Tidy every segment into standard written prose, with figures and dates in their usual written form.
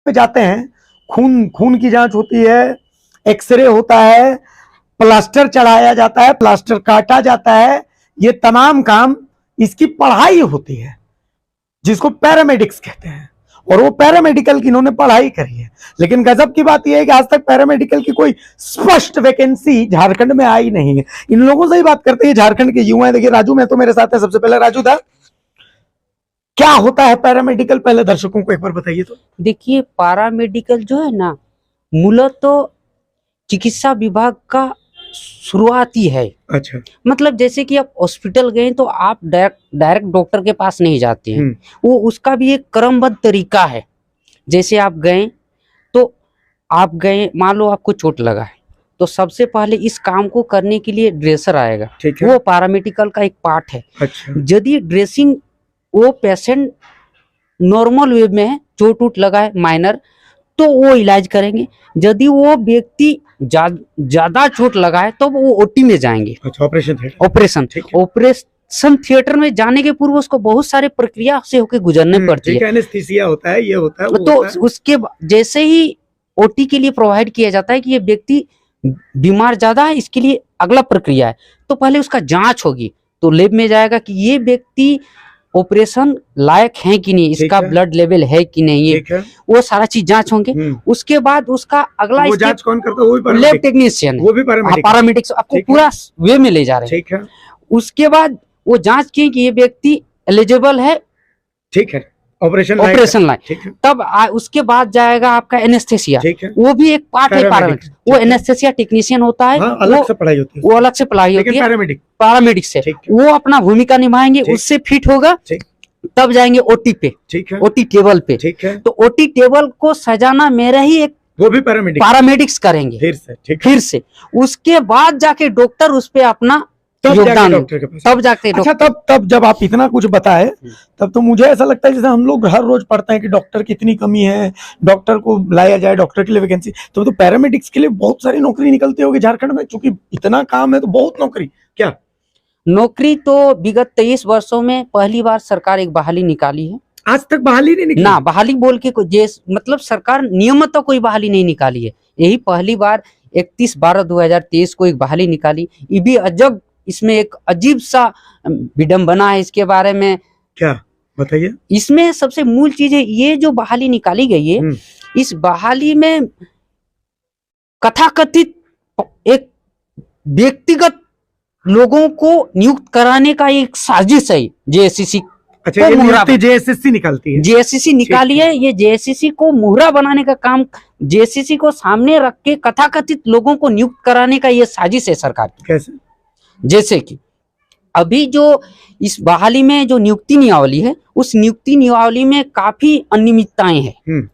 पे जाते हैं, खून की जांच होती है, एक्सरे होता है, प्लास्टर चढ़ाया जाता है, प्लास्टर काटा जाता है, ये तमाम काम इसकी पढ़ाई होती है जिसको पैरामेडिक्स कहते हैं। और वो पैरामेडिकल की इन्होंने पढ़ाई करी है। लेकिन गजब की बात यह है कि आज तक पैरामेडिकल की कोई स्पष्ट वैकेंसी झारखंड में आई नहीं है। इन लोगों से ही बात करते हैं, झारखंड के युवा हैं। देखिए राजू में तो मेरे साथ है, सबसे पहले राजू था, क्या होता है पैरामेडिकल, पहले दर्शकों को एक बार बताइए तो। देखिए पैरामेडिकल जो है ना, मूलतः तो चिकित्सा विभाग का शुरुआती है। अच्छा, मतलब जैसे कि आप हॉस्पिटल गए तो आप डायरेक्ट डॉक्टर के पास नहीं जाते हैं, वो उसका भी एक क्रमबद्ध तरीका है। जैसे आप गए मान लो आपको चोट लगा है, तो सबसे पहले इस काम को करने के लिए ड्रेसर आएगा, वो पैरामेडिकल का एक पार्ट है। अच्छा। यदि ड्रेसिंग वो पेशेंट नॉर्मल वे में है, चोट उट लगा है माइनर, तो वो इलाज करेंगे। यदि वो व्यक्ति ज्यादा चोट लगा है तो वो ओटी में जाएंगे। अच्छा, ऑपरेशन थिएटर में जाने के पूर्व उसको बहुत सारे प्रक्रिया से होकर गुजरने पड़ती है। एनेस्थीसिया होता है, ये होता है, तो उसके जैसे ही ओटी के लिए प्रोवाइड किया जाता है कि ये व्यक्ति बीमार ज्यादा है, इसके लिए अगला प्रक्रिया है, तो पहले उसका जांच होगी। तो लैब में जाएगा कि ये व्यक्ति ऑपरेशन लायक है कि नहीं, इसका ब्लड लेवल है कि नहीं, वो सारा चीज जांच होंगे। उसके बाद उसका अगला वो जांच कौन करता है? वो भी लैब टेक्नीशियन, वो भी पैरामेडिक्स आपको पूरा वे में ले जा रहे हैं। ठीक है। उसके बाद वो जांच की कि ये व्यक्ति एलिजिबल है, ठीक है, ऑपरेशन लायक। तब उसके बाद जाएगा आपका एनेस्थेसिया, वो भी एक पार्ट है पैरामेडिक्स। वो एनेस्थेसिया टेक्नीशियन होता है, अलग से पढ़ाई होती है, वो अलग से पढ़ाई होती है पैरामेडिक्स से। वो अपना भूमिका निभाएंगे, उससे फिट होगा, तब जाएंगे ओटी पे, ओटी टेबल पे। तो ओटी टेबल को सजाना मेरा ही एक, वो भी पैरामेडिक्स करेंगे फिर से। उसके बाद जाके डॉक्टर उस पे अपना योगदान, तब जाके। अच्छा, तब जब आप इतना कुछ बताए, तब तो मुझे ऐसा लगता है जैसे हम लोग हर रोज पढ़ते हैं कि डॉक्टर की इतनी कमी है, डॉक्टर को लाया जाए, डॉक्टर के लिए वैकेंसी। तो पैरामेडिक्स के लिए बहुत सारी नौकरी निकलती होगी झारखंड में, क्योंकि इतना काम है तो बहुत नौकरी। क्या नौकरी? तो विगत 23 वर्षों में पहली बार सरकार एक बहाली निकाली है। आज तक बहाली नहीं निकली ना, बहाली बोल के मतलब सरकार नियमित तो कोई बहाली नहीं निकाली है। यही पहली बार 31/12/2023 को एक बहाली निकाली। ये भी अजब, इसमें एक अजीब सा विडंबना है। इसके बारे में क्या बताइए? इसमें सबसे मूल चीज है, ये जो बहाली निकाली गई है, इस बहाली में कथाकथित एक व्यक्तिगत लोगों को नियुक्त कराने का एक साजिश है जेएससीसी। अच्छा, ये जेएससीसी निकालती है, जेएससीसी निकाली है। ये जेएससीसी को मुहरा बनाने का काम, जेएससीसी को सामने रख के कथाकथित लोगों को नियुक्त कराने का ये साजिश है सरकार की। कैसे? जैसे कि अभी जो इस बहाली में जो नियुक्ति नियमावली है, उस नियुक्ति नियमावली में काफी अनियमितताएं हैं।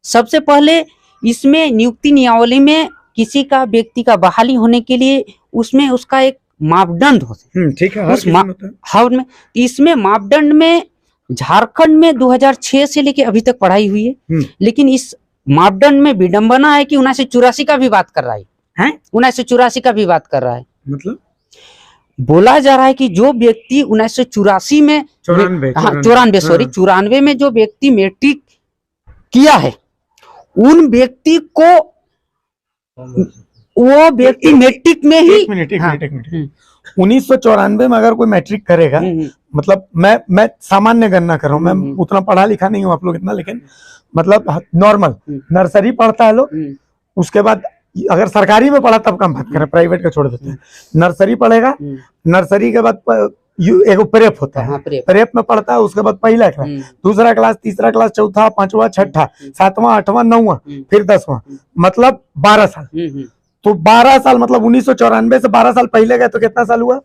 सबसे पहले इसमें नियुक्ति नियमावली में किसी का व्यक्ति का बहाली होने के लिए उसमें उसका एक मापदंड होते हैं। ठीक है, में इसमें मापदंड में झारखंड में 2006 से लेके अभी तक पढ़ाई हुई है। लेकिन इस मापदंड में विडंबना है कि 1984 का भी बात कर रहा है, 1984 का भी बात कर रहा है। मतलब बोला जा रहा है कि जो व्यक्ति 1984 में 94 में जो व्यक्ति मैट्रिक किया है, उन व्यक्ति को वो व्यक्ति मैट्रिक में ही 1994 में अगर कोई मैट्रिक करेगा, मतलब मैं सामान्य गणना कर रहा हूँ, मैं उतना पढ़ा लिखा नहीं हूँ आप लोग इतना, लेकिन मतलब नॉर्मल नर्सरी पढ़ता है लोग, उसके बाद अगर सरकारी में पढ़ा तब कम बात करें, प्राइवेट का छोड़ देते हैं। नर्सरी पढ़ेगा, नर्सरी के बाद एक प्रेप होता है, प्रेप में पढ़ता है, उसके बाद पहला क्लास, दूसरा क्लास, तीसरा क्लास, चौथा, पांचवा, छठा, सातवां, आठवां, नौवां, फिर 10वां, मतलब 12 साल। तो 12 साल मतलब 1994 से 12 साल पहले गए तो कितना साल हुआ?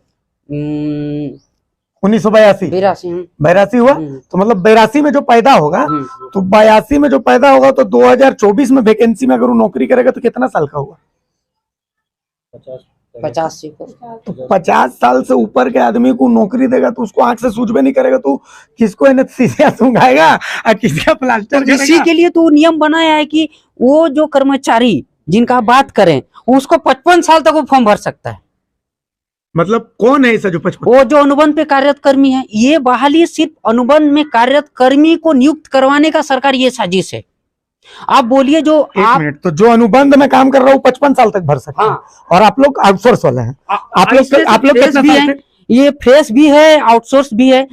1982 हुआ। तो मतलब 82 में जो पैदा होगा, तो 82 में जो पैदा होगा तो 2024 में वैकेंसी में अगर वो नौकरी करेगा तो कितना साल का होगा? 50 साल से ऊपर के आदमी को नौकरी देगा तो उसको आंख से सूझबे नहीं करेगा, तो किसको एनेस्थीसिया सूंघाएगा और किसका प्लास्टर करेगा? इसी के लिए तो नियम बनाया है कि वो जो कर्मचारी जिनका बात करें, उसको 55 साल तक वो फॉर्म भर सकता है। मतलब कौन है ऐसा जो 55? वो जो अनुबंध पे कार्यरत कर्मी है। ये बहाली सिर्फ अनुबंध में कार्यरत कर्मी को नियुक्त करवाने का सरकार ये साजिश है। आप बोलिए जो एक आप मिनट, तो जो अनुबंध में काम कर रहा हूँ 55 साल तक भर सकता है, और आप लोग आउटसोर्स वाले हैं, आप लोग फ्रेश कितना भी साल है, से? ये फ्रेश भी है, आउटसोर्स भी है,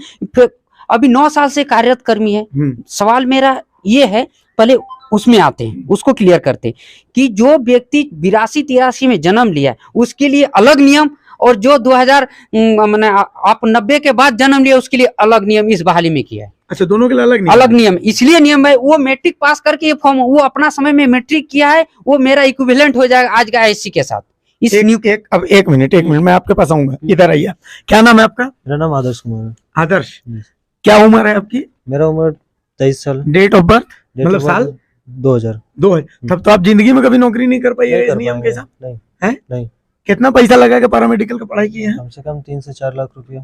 अभी 9 साल से कार्यरत कर्मी है। सवाल मेरा ये है, पहले उसमें आते हैं, उसको क्लियर करते हैं कि जो व्यक्ति 82-83 में जन्म लिया है उसके लिए अलग नियम, और जो 2000 मैंने आप 90 के बाद जन्म लिया उसके लिए अलग नियम इस बहाली में किया है। अच्छा, दोनों के लिए अलग अलग नियम इसलिए नियम है, वो मैट्रिक पास करके ये फॉर्म, वो अपना समय में मैट्रिक किया है, वो मेरा इक्विवेलेंट हो जाएगा आज का एससी के साथ। इस अब एक मिनट मैं आपके पास आऊंगा, इधर आइए। क्या नाम है आपका? मेरा नाम आदर्श कुमार है। आदर्श, क्या उम्र है आपकी? मेरा उम्र 23 साल। डेट ऑफ बर्थ मतलब साल? 2000। तब तो आप जिंदगी में कभी नौकरी नहीं कर पाई है इस नियम के साथ? नहीं। कितना पैसा लगा के पैरामेडिकल का पढ़ाई की है? कम से कम 3 से 4 लाख रुपया।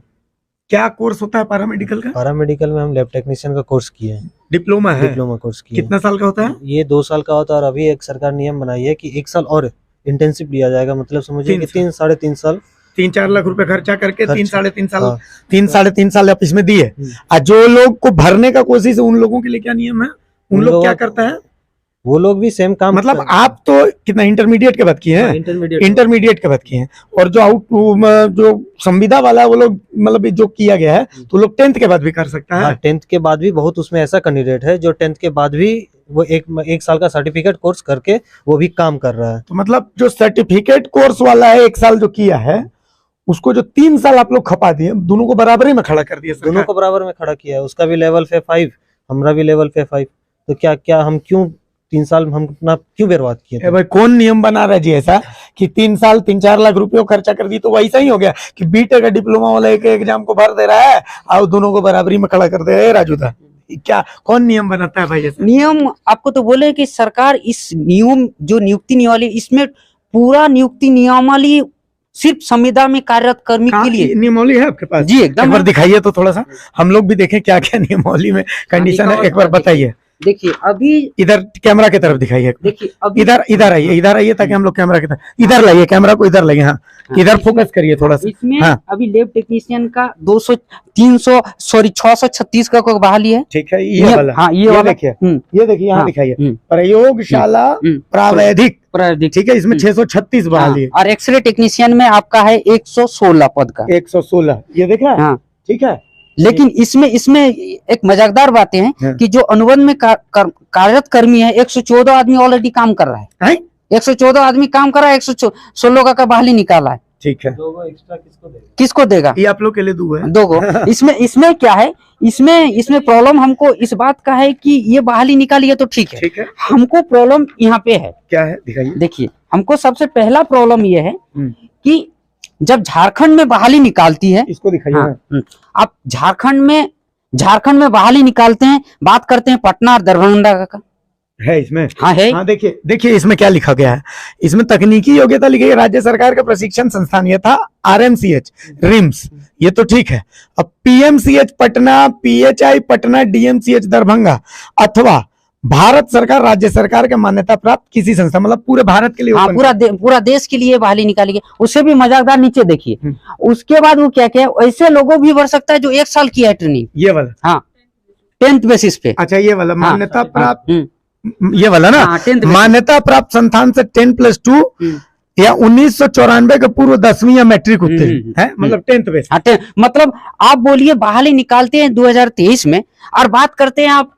क्या कोर्स होता है पैरामेडिकल का? पैरामेडिकल में हम लैब टेक्नीशियन का कोर्स किए हैं। डिप्लोमा है? डिप्लोमा कोर्स किए। कितना साल का होता है ये? 2 साल का होता है, और अभी एक सरकार नियम बनाई है कि 1 साल और इंटेंसिव लिया जाएगा, मतलब समझिए कि 3 साढ़े 3 साल 3-4 लाख रुपए खर्चा करके 3 साढ़े 3 साल, हाँ। 3 साढ़े 3 साल आप इसमें दिए। और जो लोग को भरने का कोशिश है उन लोगों के लिए क्या नियम है? उन लोग क्या करता है? वो लोग भी सेम काम, मतलब आप तो कितना इंटरमीडिएट के बाद किए हैं? इंटरमीडिएट के बाद किए हैं। और जो संविदा वाला है वो लोग मतलब जो किया गया है तो लोग 10th के बाद भी कर सकता है। 10th के बाद भी बहुत उसमें ऐसा कैंडिडेट है जो 10th के बाद भी वो एक साल का सर्टिफिकेट कोर्स करके वो भी काम कर रहा है। तो मतलब जो सर्टिफिकेट कोर्स वाला है 1 साल जो किया है उसको जो 3 साल आप लोग खपा दिए, दोनों को बराबरी में खड़ा कर दिया। दोनों को बराबर में खड़ा किया है, उसका भी लेवल पे 5, हमारा भी लेवल पे 5। तो क्या हम क्यों 3 साल हम अपना क्यों बर्बाद किए? भाई कौन नियम बना रहा है जी ऐसा कि 3 साल 3-4 लाख रुपए खर्चा कर दी? तो वैसा ही हो गया कि बीटेक का डिप्लोमा वाला एक एग्जाम को भर दे रहा है और दोनों को बराबरी में खड़ा कर दे रहा है। राजूदा, क्या कौन नियम बनाता है भाई ऐसा? नियम आपको तो बोले कि सरकार इस नियम जो नियुक्ति नियमावली, इसमें पूरा नियुक्ति नियमावली सिर्फ संविदा में कार्यरत कर्मी के लिए नियमावली है आपके पास? जी एकदम। एक बार दिखाइए तो थोड़ा सा हम लोग भी देखें क्या क्या नियमावली में कंडीशन है, एक बार बताइए। देखिए अभी इधर कैमरा की तरफ दिखाइए। देखिए इधर आइए ताकि हम लोग कैमरा की तरफ, इधर लाइए कैमरा को, इधर लाइए। हाँ, इधर फोकस करिए थोड़ा सा। इसमें अभी लैब टेक्नीशियन का 636 का बहाली है। ठीक है, ये वाला। हाँ, ये वाला देखिए, ये देखिए यहाँ दिखाइए, प्रयोगशाला प्रावैधिक। ठीक है, इसमें 636 बहाली है। और एक्सरे टेक्नीशियन में आपका है 116 पद का। 116 ये देखा? ठीक है। लेकिन इसमें एक मजाकदार बातें हैं कि जो अनुबंध में कार्यरत कर्मी है 114 आदमी ऑलरेडी काम कर रहा है। 114 आदमी काम कर रहा है, 116 का बहाली निकाला है। ठीक है, 2 एक्स्ट्रा किसको देगा? ये आप लोग के लिए 2 है, 2 गो। इसमें क्या है, इसमें प्रॉब्लम हमको इस बात का है कि ये बहाली निकाली है तो ठीक है। हमको प्रॉब्लम यहाँ पे है। क्या है दिखाइए। देखिए, हमको सबसे पहला प्रॉब्लम ये है कि जब झारखंड में बहाली निकालती है, इसको दिखाइए। आप झारखंड में बहाली निकालते हैं, बात करते हैं पटना और दरभंगा का है इसमें। हाँ है। हाँ देखिए इसमें क्या लिखा गया है। इसमें तकनीकी योग्यता लिखी है, राज्य सरकार का प्रशिक्षण संस्थान, ये था RMCH रिम्स, ये तो ठीक है। अब PMCH Patna, PHI Patna, DMCH Darbhanga अथवा भारत सरकार राज्य सरकार के मान्यता प्राप्त किसी संस्था, मतलब पूरे भारत के लिए। हाँ, पूरा देश के लिए बहाली निकाली गई। उससे भी मजाकदार नीचे देखिए, उसके बाद वो क्या क्या ऐसे लोगों भी भर सकता है जो 1 साल किया है ट्रेनिंग। ये वाला? हाँ, 10th बेसिस पे। अच्छा, ये वाला मान्यता प्राप्त, ये वाला ना? मान्यता प्राप्त संस्थान से 10+2 या 1994 के पूर्व 10वीं या मैट्रिक उत्तीर्ण है, मतलब 10th बेसिस। मतलब आप बोलिए बहाली निकालते हैं 2023 में और बात करते हैं आप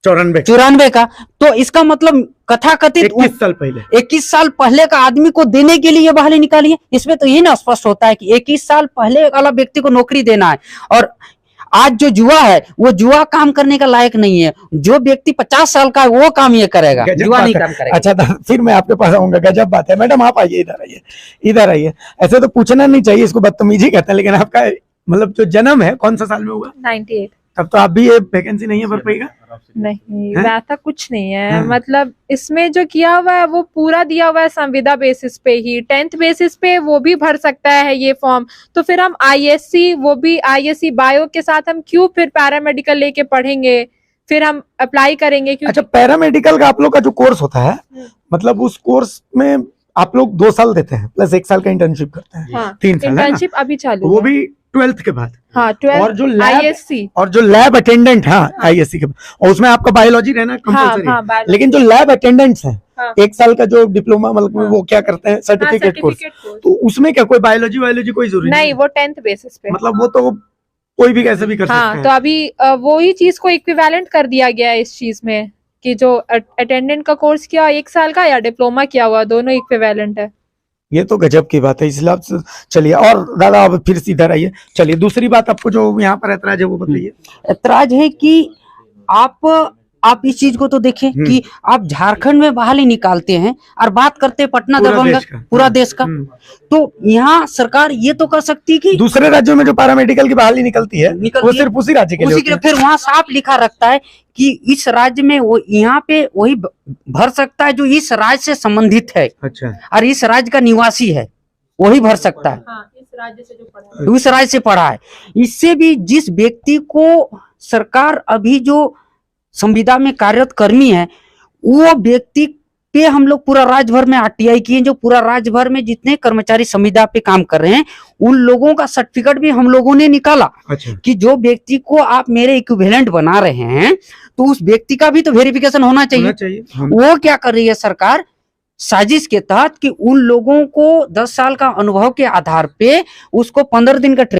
94 का, तो इसका मतलब कथाकथित 21 साल पहले का आदमी को देने के लिए बहाली निकाली है। इसमें तो ये ना स्पष्ट होता है कि 21 साल पहले वाला व्यक्ति को नौकरी देना है, और आज जो जुआ है वो जुआ काम करने का लायक नहीं है। जो व्यक्ति 50 साल का है वो काम ये करेगा, जुआ नहीं काम करेगा। अच्छा, फिर मैं आपके पास आऊंगा। गजब बात है। मैडम आप आइए, इधर आइए। ऐसे तो पूछना नहीं चाहिए, इसको बदतमीजी कहते हैं, लेकिन आपका मतलब जो जन्म है कौन सा साल में हुआ? 98। तब तो आप भी ये वैकेंसी नहीं है भर पाएगा? नहीं, वैसा कुछ नहीं है। मतलब इसमें जो किया हुआ है वो पूरा दिया हुआ है संविदा बेसिस पे ही। 10th बेसिस पे वो भी भर सकता है ये फॉर्म। तो फिर हम ISC, वो भी ISC बायो के साथ हम क्यों फिर पैरामेडिकल लेके पढ़ेंगे, फिर हम अप्लाई करेंगे क्यों? अच्छा, पैरामेडिकल का आप लोग का जो कोर्स होता है, मतलब उस कोर्स में आप लोग 2 साल देते हैं प्लस 1 साल का इंटर्नशिप करते हैं। 3 साल इंटर्नशिप अभी चालू वो भी 12th के बाद। हाँ और जो 12 lab- ISC। और जो लैब अटेंडेंट, हाँ आईएससी के बाद, और उसमें आपका बायोलॉजी रहना हाँ कंपलसरी हाँ biology। लेकिन जो लैब अटेंडेंट्स हैं, हाँ। 1 साल का जो डिप्लोमा मतलब हाँ। वो क्या करते हैं, हाँ, सर्टिफिकेट कोर्स, certificate course। तो उसमें क्या कोई बायोलॉजी कोई जरूरी नहीं, वो 10th बेसिस पे। मतलब वो तो कोई भी कैसे भी कर सकते हाँ, हैं। तो अभी वो ही चीज को इक्विवेलेंट कर दिया गया है इस चीज में कि जो अटेंडेंट का कोर्स किया 1 साल का या डिप्लोमा किया हुआ, दोनों इक्विवेलेंट है। ये तो गजब की बात है, इसलिए आप चलिए, और दादा अब फिर सीधा रहिए, चलिए दूसरी बात आपको जो यहाँ पर ऐतराज है वो बताइए। ऐतराज है कि आप इस चीज को तो देखें कि आप झारखंड में बहाली निकालते हैं और बात करते हैं पटना पूरा दरभंगा देश का। पूरा देश का। तो यहाँ सरकार ये तो कर सकती है कि दूसरे राज्यों में जो पैरामेडिकल की बहाली निकलती है निकलती वो है, सिर्फ उसी राज्य के लिए उसी के होती लिए फिर वहां साफ लिखा रखता है कि इस राज्य में वो यहाँ पे वही भर सकता है जो इस राज्य से संबंधित है है। अच्छा, और इस राज्य का निवासी है, वही भर सकता है, हाँ, इस राज्य से जो पढ़ा है। उस राज्य से पढ़ा है। इससे भी जिस व्यक्ति को सरकार अभी जो संविदा में कार्यरत कर्मी है, वो व्यक्ति पे हम लोग पूरा राज्य भर में आरटीआई किए, जो पूरा राज्य भर में जितने कर्मचारी संविदा पे काम कर रहे हैं उन लोगों का सर्टिफिकेट भी हम लोगों ने निकाला अच्छा, कि जो व्यक्ति को आप मेरे इक्विवेलेंट बना रहे हैं तो उस व्यक्ति का भी तो वेरिफिकेशन होना होना चाहिए। चाहिए। वो क्या कर रही है सरकार साजिश के तहत कि उन लोगों को 10 साल का अनुभव के आधार पे उसको 15 दिन का